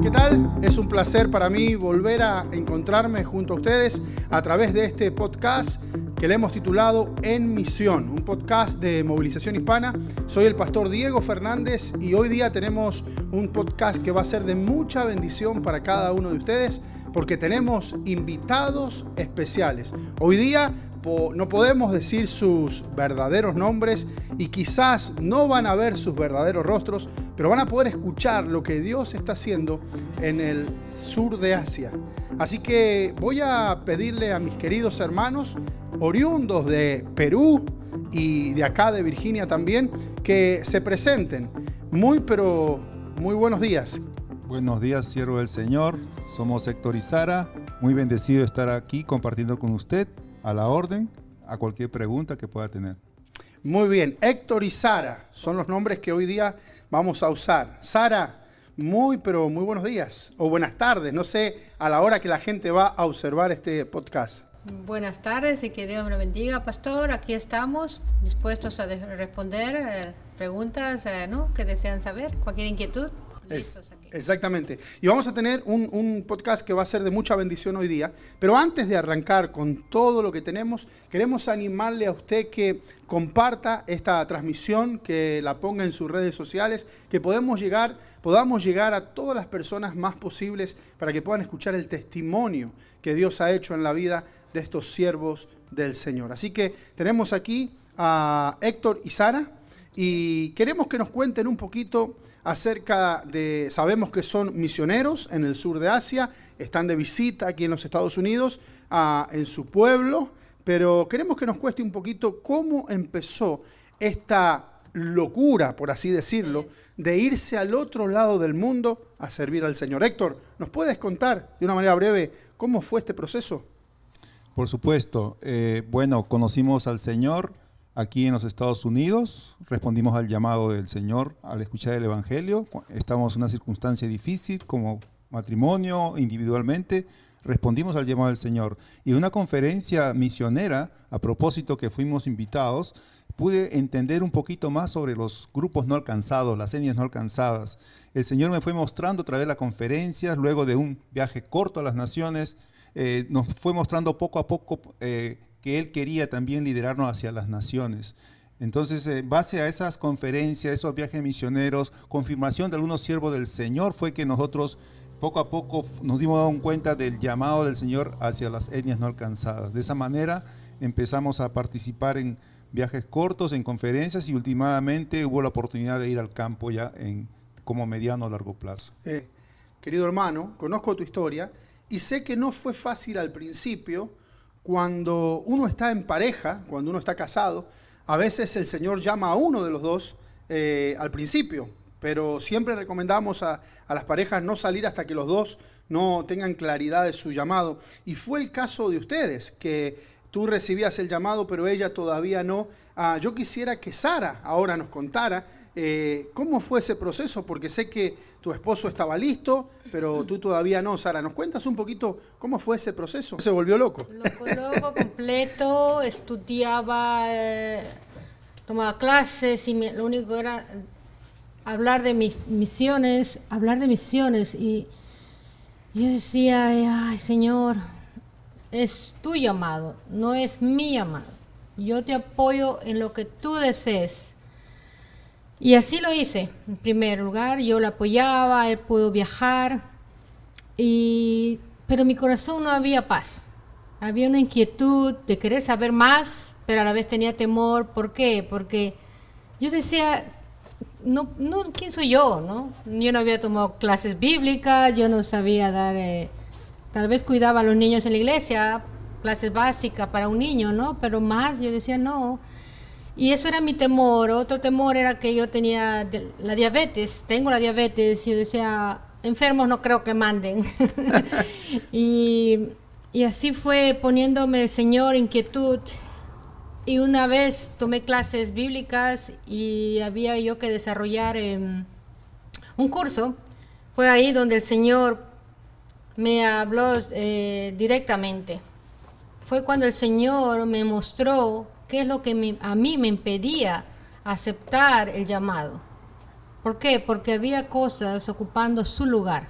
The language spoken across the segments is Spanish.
¿Qué tal? Es un placer para mí volver a encontrarme junto a ustedes a través de este podcast que le hemos titulado En Misión, un podcast de Movilización Hispana. Soy el pastor Diego Fernández y hoy día tenemos un podcast que va a ser de mucha bendición para cada uno de ustedes porque tenemos invitados especiales. Hoy día no podemos decir sus verdaderos nombres y quizás no van a ver sus verdaderos rostros, pero van a poder escuchar lo que Dios está haciendo en el sur de Asia. Así que voy a pedirle a mis queridos hermanos oriundos de Perú y de acá de Virginia también, que se presenten. Muy buenos días. Buenos días, siervo del Señor. Somos Héctor y Sara. Muy bendecido de estar aquí compartiendo con usted. A la orden, a cualquier pregunta que pueda tener. Muy bien, Héctor y Sara son los nombres que hoy día vamos a usar. Sara, muy buenos días o buenas tardes, no sé a la hora que la gente va a observar este podcast. Buenas tardes y que Dios me bendiga, pastor. Aquí estamos dispuestos a responder preguntas que desean saber, cualquier inquietud. Exactamente. Y vamos a tener un podcast que va a ser de mucha bendición hoy día. Pero antes de arrancar con todo lo que tenemos, queremos animarle a usted que comparta esta transmisión, que la ponga en sus redes sociales, que podamos llegar a todas las personas más posibles para que puedan escuchar el testimonio que Dios ha hecho en la vida de estos siervos del Señor. Así que tenemos aquí a Héctor y Sara y queremos que nos cuenten un poquito acerca de, sabemos que son misioneros en el sur de Asia, están de visita aquí en los Estados Unidos, en su pueblo, pero queremos que nos cueste un poquito cómo empezó esta locura, por así decirlo, de irse al otro lado del mundo a servir al Señor. Héctor, ¿nos puedes contar de una manera breve cómo fue este proceso? Por supuesto. Conocimos al Señor aquí en los Estados Unidos, respondimos al llamado del Señor al escuchar el Evangelio. Estamos en una circunstancia difícil como matrimonio, individualmente, respondimos al llamado del Señor. Y en una conferencia misionera, a propósito que fuimos invitados, pude entender un poquito más sobre los grupos no alcanzados, las etnias no alcanzadas. El Señor me fue mostrando a través de las conferencias, luego de un viaje corto a las naciones, nos fue mostrando poco a poco que Él quería también liderarnos hacia las naciones. Entonces, base a esas conferencias, esos viajes misioneros, confirmación de algunos siervos del Señor, fue que nosotros poco a poco nos dimos cuenta del llamado del Señor hacia las etnias no alcanzadas. De esa manera empezamos a participar en viajes cortos, en conferencias, y últimamente hubo la oportunidad de ir al campo ya como mediano o largo plazo. Querido hermano, conozco tu historia y sé que no fue fácil al principio. Cuando uno está en pareja, cuando uno está casado, a veces el Señor llama a uno de los dos al principio, pero siempre recomendamos a las parejas no salir hasta que los dos no tengan claridad de su llamado. Y fue el caso de ustedes, que tú recibías el llamado, pero ella todavía no. Yo quisiera que Sara ahora nos contara cómo fue ese proceso, porque sé que tu esposo estaba listo, pero tú todavía no. Sara, ¿nos cuentas un poquito cómo fue ese proceso? ¿Se volvió loco? Loco, completo, estudiaba, tomaba clases y lo único era hablar de misiones. Y yo decía, ay Señor, es tu llamado, no es mi llamado. Yo te apoyo en lo que tú desees. Y así lo hice. En primer lugar, yo lo apoyaba, él pudo viajar, pero en mi corazón no había paz. Había una inquietud de querer saber más, pero a la vez tenía temor. ¿Por qué? Porque yo decía, no, ¿quién soy yo? ¿No? Yo no había tomado clases bíblicas, yo no sabía dar, tal vez cuidaba a los niños en la iglesia, clases básicas para un niño, ¿no? Pero más, yo decía, no. Y eso era mi temor. Otro temor era que yo tenía la diabetes, tengo la diabetes, y yo decía, enfermos no creo que manden. y así fue poniéndome el Señor inquietud. Y una vez tomé clases bíblicas y había yo que desarrollar un curso. Fue ahí donde el Señor me habló directamente. Fue cuando el Señor me mostró qué es lo que a mí me impedía aceptar el llamado. ¿Por qué? Porque había cosas ocupando su lugar.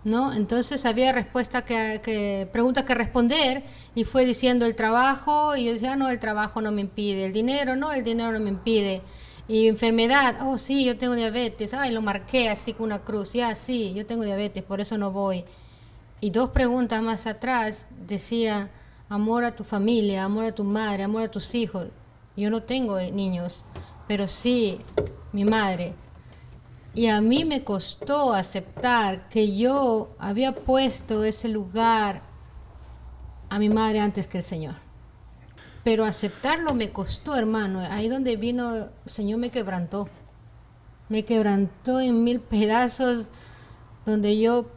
¿no? Entonces había preguntas que responder y fue diciendo el trabajo y yo decía, no, el trabajo no me impide, el dinero no me impide. Y enfermedad, oh sí, yo tengo diabetes, ay, lo marqué así con una cruz, ya sí, yo tengo diabetes, por eso no voy. Y 2 preguntas más atrás decía, amor a tu familia, amor a tu madre, amor a tus hijos. Yo no tengo niños, pero sí, mi madre. Y a mí me costó aceptar que yo había puesto ese lugar a mi madre antes que el Señor. Pero aceptarlo me costó, hermano. Ahí donde vino, el Señor me quebrantó. Me quebrantó en 1000 pedazos, donde yo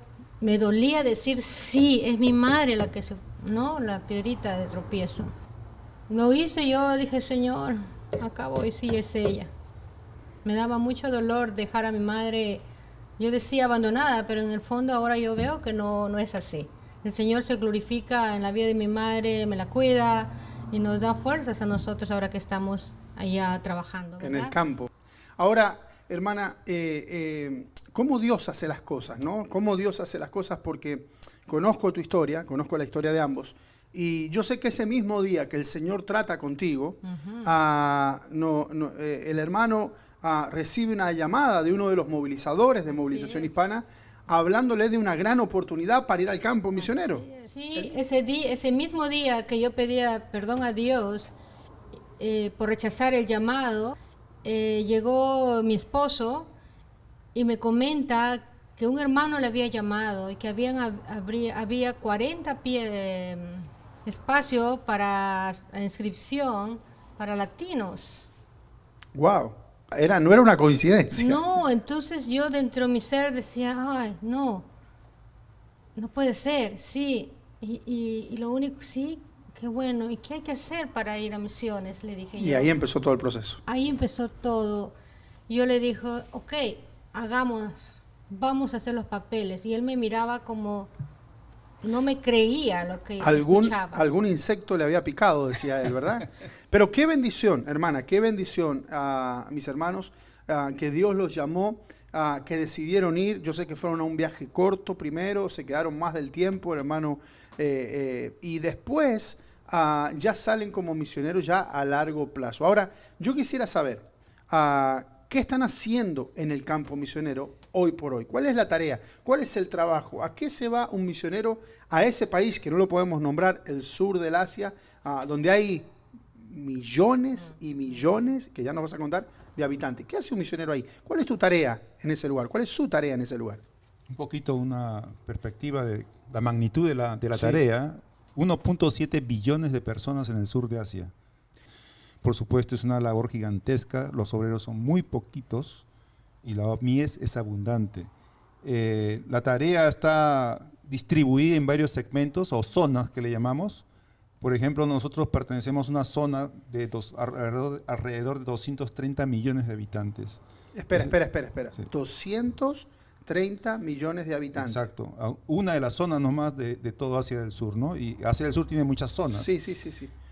me dolía decir, sí, es mi madre la que no, la piedrita de tropiezo. Lo hice, yo dije, Señor, acá voy, sí, es ella. Me daba mucho dolor dejar a mi madre, yo decía abandonada, pero en el fondo ahora yo veo que no es así. El Señor se glorifica en la vida de mi madre, me la cuida y nos da fuerzas a nosotros ahora que estamos allá trabajando, ¿verdad? En el campo. Ahora, hermana, ¿cómo Dios hace las cosas, no? ¿Cómo Dios hace las cosas? Porque conozco tu historia, conozco la historia de ambos, y yo sé que ese mismo día que el Señor trata contigo, el hermano recibe una llamada de uno de los movilizadores de Movilización Hispana, hablándole de una gran oportunidad para ir al campo misionero. Sí, ese mismo día que yo pedía perdón a Dios por rechazar el llamado, llegó mi esposo y me comenta que un hermano le había llamado y que había 40 espacio para inscripción para latinos. ¡Wow! No era una coincidencia. No, entonces yo dentro de mi ser decía, ay, no puede ser, sí. Y lo único, sí, qué bueno. ¿Y qué hay que hacer para ir a misiones? Le dije yo. Y ahí empezó todo el proceso. Ahí empezó todo. Yo le dije, ok, vamos a hacer los papeles. Y él me miraba como, no me creía lo que escuchaba. Algún insecto le había picado, decía él, ¿verdad? Pero qué bendición, hermana, qué bendición a mis hermanos, que Dios los llamó, que decidieron ir. Yo sé que fueron a un viaje corto primero, se quedaron más del tiempo, hermano, y después ya salen como misioneros ya a largo plazo. Ahora, yo quisiera saber, ¿qué están haciendo en el campo misionero hoy por hoy? ¿Cuál es la tarea? ¿Cuál es el trabajo? ¿A qué se va un misionero a ese país que no lo podemos nombrar, el sur del Asia, donde hay millones y millones, que ya nos vas a contar, de habitantes? ¿Qué hace un misionero ahí? ¿Cuál es tu tarea en ese lugar? ¿Cuál es su tarea en ese lugar? Un poquito una perspectiva de la magnitud de la tarea. 1.7 billones de personas en el sur de Asia. Por supuesto, es una labor gigantesca. Los obreros son muy poquitos y la mies es abundante. La tarea está distribuida en varios segmentos o zonas que le llamamos. Por ejemplo, nosotros pertenecemos a una zona de alrededor de 230 millones de habitantes. Espera. Sí. 230 millones de habitantes. Exacto. Una de las zonas nomás de todo Asia del Sur, ¿no? Y Asia del Sur tiene muchas zonas. Sí.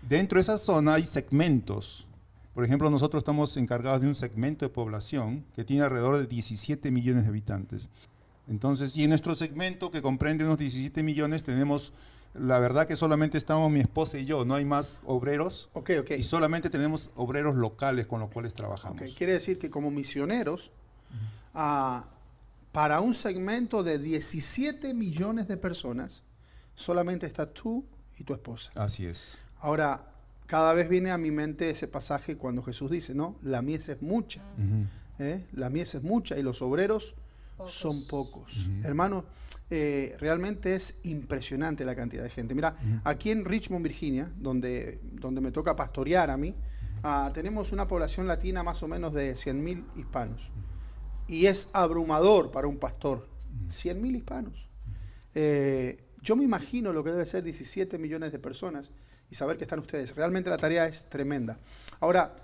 Dentro de esa zona hay segmentos. Por ejemplo, nosotros estamos encargados de un segmento de población que tiene alrededor de 17 millones de habitantes. Entonces, y en nuestro segmento, que comprende unos 17 millones, tenemos, la verdad que solamente estamos mi esposa y yo, no hay más obreros. Ok. Y solamente tenemos obreros locales con los cuales trabajamos. Okay. Quiere decir que como misioneros, para un segmento de 17 millones de personas, solamente estás tú y tu esposa. Así es. Ahora, cada vez viene a mi mente ese pasaje cuando Jesús dice, ¿no? La mies es mucha. La mies es mucha y los obreros son pocos. Hermano, realmente es impresionante la cantidad de gente. Mira, aquí en Richmond, Virginia, donde me toca pastorear a mí, tenemos una población latina más o menos de 100.000 hispanos. Y es abrumador para un pastor. 100.000 hispanos. Yo me imagino lo que debe ser 17 millones de personas y saber que están ustedes. Realmente la tarea es tremenda. Ahora,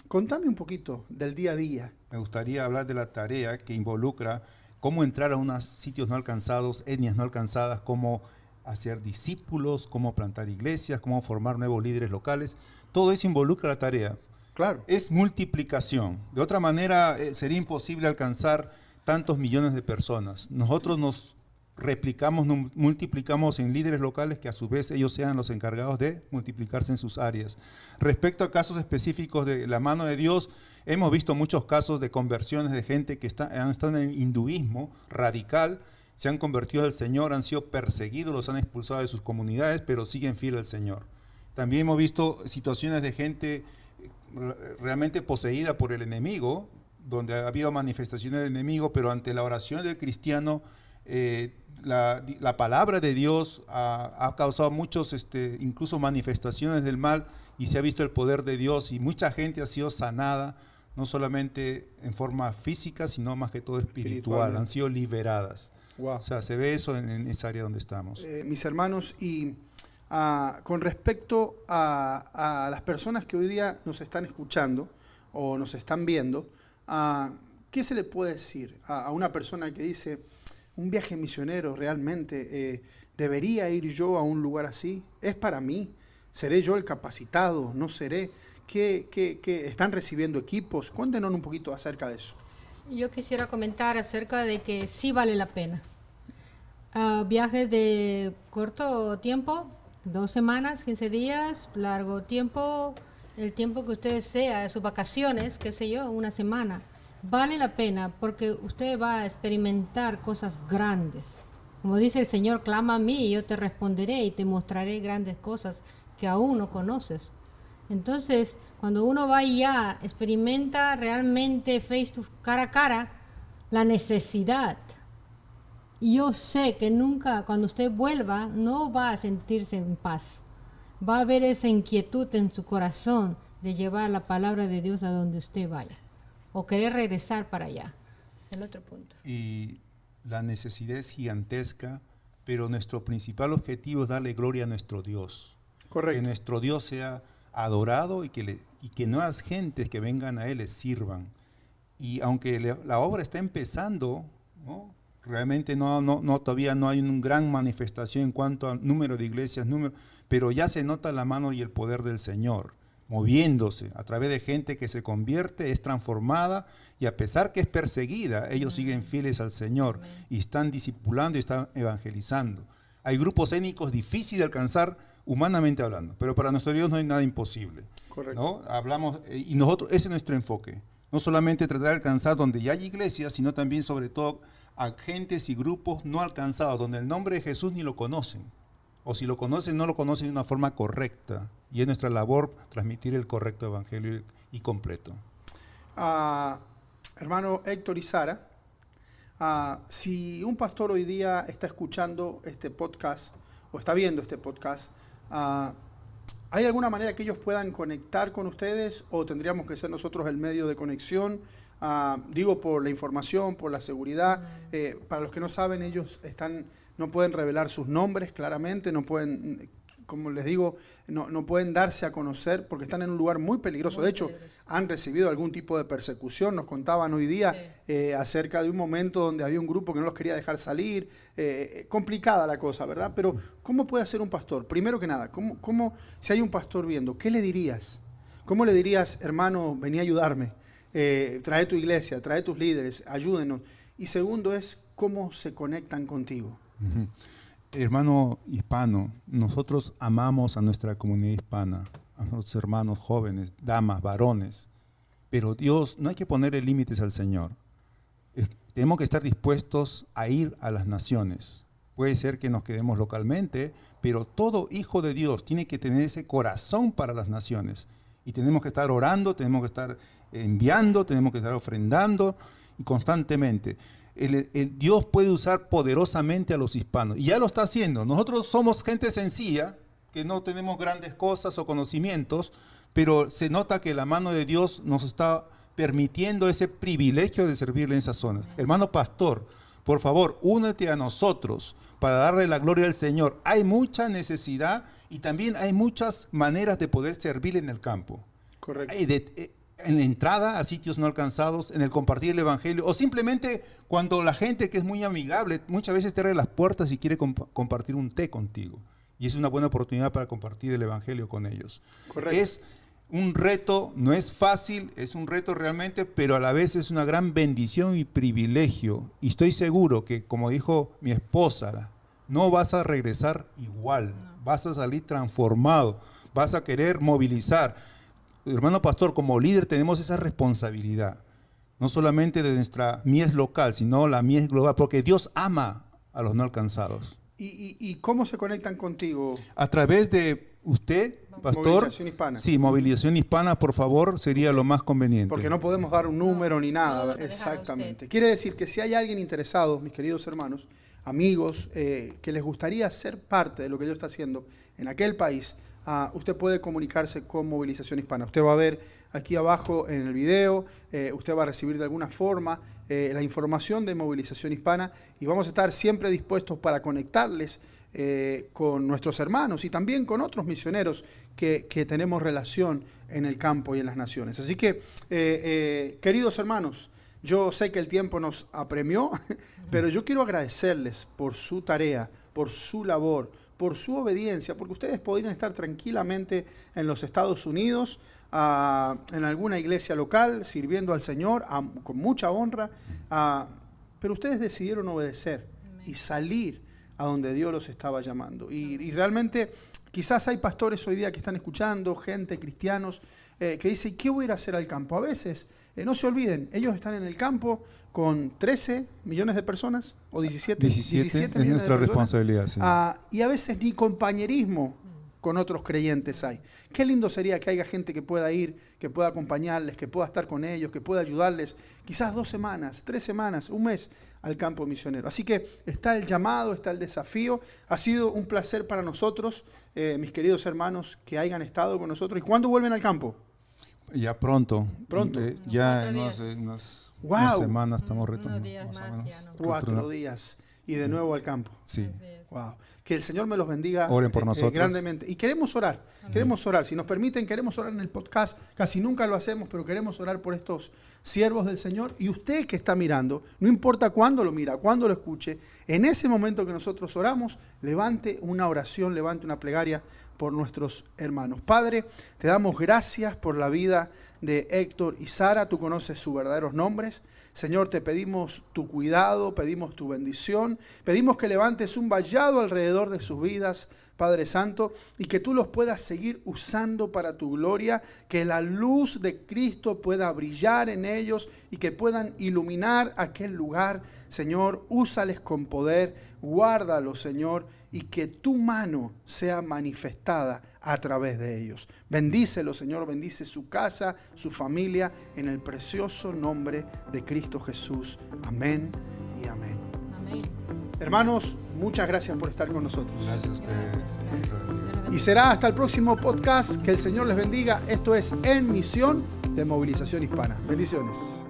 contame un poquito del día a día. Me gustaría hablar de la tarea que involucra cómo entrar a unos sitios no alcanzados, etnias no alcanzadas, cómo hacer discípulos, cómo plantar iglesias, cómo formar nuevos líderes locales. Todo eso involucra la tarea. Claro. Es multiplicación. De otra manera, sería imposible alcanzar tantos millones de personas. Nosotros nos replicamos, nos multiplicamos en líderes locales que a su vez ellos sean los encargados de multiplicarse en sus áreas. Respecto a casos específicos de la mano de Dios, hemos visto muchos casos de conversiones de gente que han estado en el hinduismo radical, se han convertido al Señor, han sido perseguidos, los han expulsado de sus comunidades, pero siguen fieles al Señor. También hemos visto situaciones de gente realmente poseída por el enemigo, donde ha habido manifestaciones del enemigo, pero ante la oración del cristiano, la palabra de Dios ha causado muchos, incluso manifestaciones del mal, y se ha visto el poder de Dios, y mucha gente ha sido sanada, no solamente en forma física, sino más que todo espiritual, han sido liberadas. Wow. O sea, se ve eso en esa área donde estamos. Mis hermanos, y con respecto a las personas que hoy día nos están escuchando o nos están viendo, ¿qué se le puede decir a una persona que dice, un viaje misionero realmente, debería ir yo a un lugar así? ¿Es para mí? ¿Seré yo el capacitado? ¿No seré? ¿Qué están recibiendo equipos? Cuéntenos un poquito acerca de eso. Yo quisiera comentar acerca de que sí vale la pena. Viajes de corto tiempo, 2 semanas, 15 días, largo tiempo, el tiempo que usted desea, sus vacaciones, qué sé yo, 1 semana. Vale la pena porque usted va a experimentar cosas grandes. Como dice el Señor, clama a mí y yo te responderé y te mostraré grandes cosas que aún no conoces. Entonces, cuando uno va allá, experimenta realmente cara a cara la necesidad. Y yo sé que nunca, cuando usted vuelva, no va a sentirse en paz. Va a haber esa inquietud en su corazón de llevar la palabra de Dios a donde usted vaya. O querer regresar para allá. El otro punto. Y la necesidad es gigantesca, pero nuestro principal objetivo es darle gloria a nuestro Dios. Correcto. Que nuestro Dios sea adorado y que nuevas gentes que vengan a Él les sirvan. Y aunque la obra está empezando, ¿no? Realmente todavía no hay una gran manifestación en cuanto al número de iglesias, pero ya se nota la mano y el poder del Señor moviéndose a través de gente que se convierte, es transformada, y a pesar que es perseguida, ellos siguen fieles al Señor y están discipulando y están evangelizando. Hay grupos étnicos difíciles de alcanzar humanamente hablando, pero para nuestro Dios no hay nada imposible. Correcto. ¿No? Hablamos, y nosotros, ese es nuestro enfoque. No solamente tratar de alcanzar donde ya hay iglesias, sino también sobre todo a gentes y grupos no alcanzados, donde el nombre de Jesús ni lo conocen. O si lo conocen, no lo conocen de una forma correcta. Y es nuestra labor transmitir el correcto evangelio y completo. Hermano Héctor y Sara, si un pastor hoy día está escuchando este podcast o está viendo este podcast, ¿hay alguna manera que ellos puedan conectar con ustedes o tendríamos que ser nosotros el medio de conexión? Digo, por la información, por la seguridad. Para los que no saben, ellos no pueden revelar sus nombres claramente, no pueden, como les digo, no pueden darse a conocer porque están en un lugar muy peligroso. De hecho, han recibido algún tipo de persecución. Nos contaban hoy día acerca de un momento donde había un grupo que no los quería dejar salir. Complicada la cosa, ¿verdad? Pero ¿cómo puede hacer un pastor? Primero que nada, si hay un pastor viendo, ¿qué le dirías? ¿Cómo le dirías, hermano, vení a ayudarme? Trae tu iglesia, trae tus líderes, ayúdenos. Y segundo es, ¿cómo se conectan contigo? Uh-huh. Hermano hispano, nosotros amamos a nuestra comunidad hispana, a nuestros hermanos jóvenes, damas, varones, pero Dios, no hay que ponerle límites al Señor. Tenemos que estar dispuestos a ir a las naciones. Puede ser que nos quedemos localmente, pero todo hijo de Dios tiene que tener ese corazón para las naciones. Y tenemos que estar orando, tenemos que estar enviando, tenemos que estar ofrendando y constantemente. Dios puede usar poderosamente a los hispanos y ya lo está haciendo. Nosotros somos gente sencilla, que no tenemos grandes cosas o conocimientos, pero se nota que la mano de Dios nos está permitiendo ese privilegio de servirle en esas zonas. Hermano pastor, por favor, únete a nosotros para darle la gloria al Señor. Hay mucha necesidad y también hay muchas maneras de poder servir en el campo. Correcto. En la entrada a sitios no alcanzados, en el compartir el evangelio, o simplemente cuando la gente que es muy amigable, muchas veces te abre las puertas y quiere compartir un té contigo. Y es una buena oportunidad para compartir el evangelio con ellos. Correcto. un reto, no es fácil, es un reto realmente, pero a la vez es una gran bendición y privilegio. Y estoy seguro que, como dijo mi esposa, no vas a regresar igual, vas a salir transformado, vas a querer movilizar. Hermano pastor, como líder tenemos esa responsabilidad, no solamente de nuestra mies local, sino la mies global, porque Dios ama a los no alcanzados. ¿Y cómo se conectan contigo? A través de usted, pastor. Movilización Hispana. Sí, Movilización Hispana, por favor, sería lo más conveniente. Porque no podemos dar un número ni nada. No, Exactamente. Quiere decir que si hay alguien interesado, mis queridos hermanos, amigos, que les gustaría ser parte de lo que Dios está haciendo en aquel país, usted puede comunicarse con Movilización Hispana. Usted va a ver aquí abajo en el video, usted va a recibir de alguna forma la información de Movilización Hispana y vamos a estar siempre dispuestos para conectarles con nuestros hermanos y también con otros misioneros que tenemos relación en el campo y en las naciones. Así que, queridos hermanos, yo sé que el tiempo nos apremió, pero yo quiero agradecerles por su tarea, por su labor, por su obediencia, porque ustedes podrían estar tranquilamente en los Estados Unidos, en alguna iglesia local, sirviendo al Señor con mucha honra, pero ustedes decidieron obedecer y salir a donde Dios los estaba llamando. Y realmente quizás hay pastores hoy día que están escuchando, gente, cristianos, que dicen, ¿qué voy a ir a hacer al campo? A veces, no se olviden, ellos están en el campo con 13 millones de personas, o 17 es millones nuestra de personas, responsabilidad. Sí. Y a veces ni compañerismo con otros creyentes hay. Qué lindo sería que haya gente que pueda ir, que pueda acompañarles, que pueda estar con ellos, que pueda ayudarles, quizás 2 semanas, 3 semanas, un mes al campo misionero. Así que está el llamado, está el desafío. Ha sido un placer para nosotros, mis queridos hermanos, que hayan estado con nosotros. ¿Y cuándo vuelven al campo? Ya pronto. Pronto. Ya 4 en días. unas semanas estamos Unos retomando. días Más o más, menos. ya no. 4 días. Y de nuevo al campo. Sí. Wow. Que el Señor me los bendiga. Oren por nosotros. Grandemente. Y queremos orar. Queremos orar. Si nos permiten, queremos orar en el podcast. Casi nunca lo hacemos, pero queremos orar por estos siervos del Señor. Y usted que está mirando, no importa cuándo lo mira, cuándo lo escuche, en ese momento que nosotros oramos, levante una oración, levante una plegaria por nuestros hermanos. Padre, te damos gracias por la vida de Héctor y Sara. Tú conoces sus verdaderos nombres. Señor, te pedimos tu cuidado, pedimos tu bendición, pedimos que levantes un vallado alrededor de sus vidas, Padre Santo, y que tú los puedas seguir usando para tu gloria, que la luz de Cristo pueda brillar en ellos y que puedan iluminar aquel lugar. Señor, úsales con poder, guárdalos, Señor, y que tu mano sea manifestada a través de ellos. Bendícelo, Señor, bendice su casa, su familia, en el precioso nombre de Cristo Jesús. Amén y amén. Amén. Hermanos, muchas gracias por estar con nosotros. Gracias a ustedes. Y será hasta el próximo podcast. Que el Señor les bendiga. Esto es En Misión de Movilización Hispana. Bendiciones.